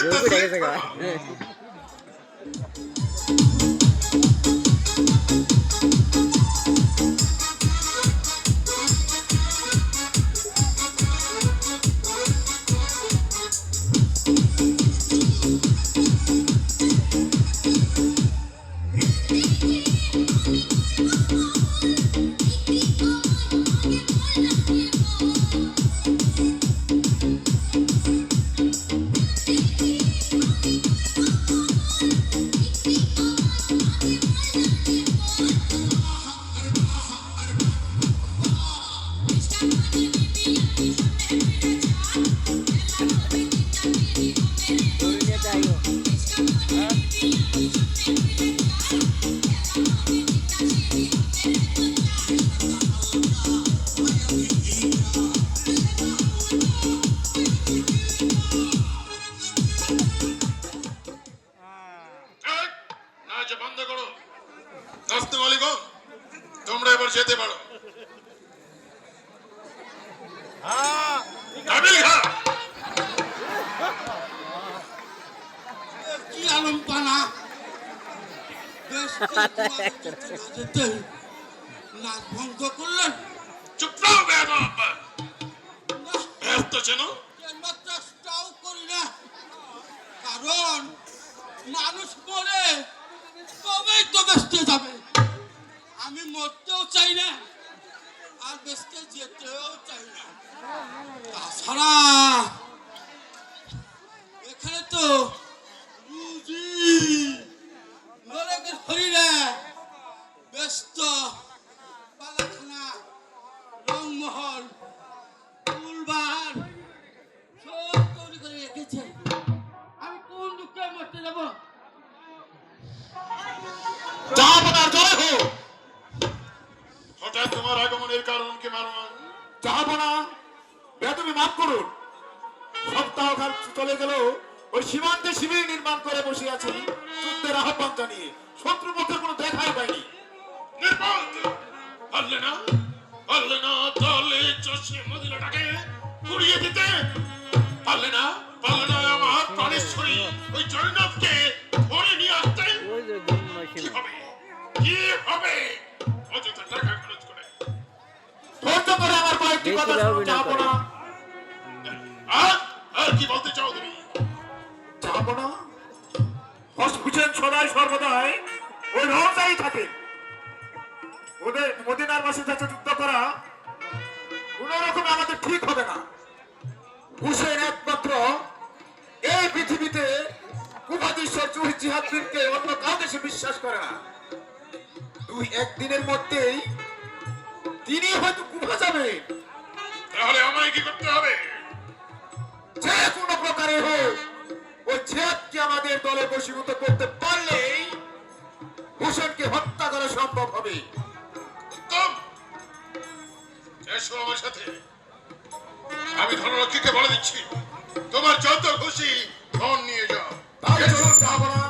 দেখতেছি বন্ধ করো। নাচতে মালিকগণ, তোমরা এবার যেতে পারো। কি আলম পানা নাচ ভঙ্গ করলেন। চুপ রাও বেয়াদব, ব্যস্ত চেনো? চেষ্টাও করি না, কারণ মানুষ মরে তবেই তো বেঁচতে যাবে। আমি মরতেও চাই না, আর বেঁচতে যেতেও চাই না। তাছাড়া এখানে তো রুজি নরকের হরিরা ব্যস্ত পালাখানা, রংমহল, ফুলবাহার সব তৈরি করে রেখেছে। আমি কোন দুঃখে মরতে যাব? হঠাৎ তোমার আগমনের কারণ কি মারমান? জাহাপনা, বেদমি মাফ করুন। সপ্তাহখান চলে গেল, ওই সীমান্তে শিবির নির্মাণ করে বসে আছি যুদ্ধের আহ্বান জানিয়ে। শত্রুপক্ষের কোনো দেখাই পাইনি। পারলে না তাহলে চষে মদিনাটাকে গুড়িয়ে দিতে পারলে না আমার প্রাণেশ্বরী ওই জয়নবকে ধরে নিয়ে আসতে। কি হবে অযথা টাকা খরচ করে? ধৈর্য ধরে আমার কয়েকটি কথা শুনুন জাহাপনা। আর কি বলতে চাও তুমি? জাহাপনা, হোসেন সদাই সর্বদাই ওই রওজাই থাকে। ওদের মদিনার বাসে যাতে যুদ্ধ করা কোন রকম আমাদের ঠিক হবে না। হুসেন একমাত্র এই পৃথিবীতে কুফাদিশ্বর জিহাদকে অন্য কাউকে সে বিশ্বাস করে না। দুই একদিনের মধ্যেই তিনি হয়তো কুফা যাবে। তাহলে আমায় কি করতে হবে? যে কোনো প্রকারে হোক ওই জিহাদকে আমাদের দলে বশীভূত করতে পারলেই হুসেনকে হত্যা করা সম্ভব হবে। উত্তম, এসো আমার সাথে। আমি ধনরক্ষীকে বলে দিচ্ছি, তোমার যত খুশি ধন নিয়ে যাও। তাই চলুন জাহাপনা।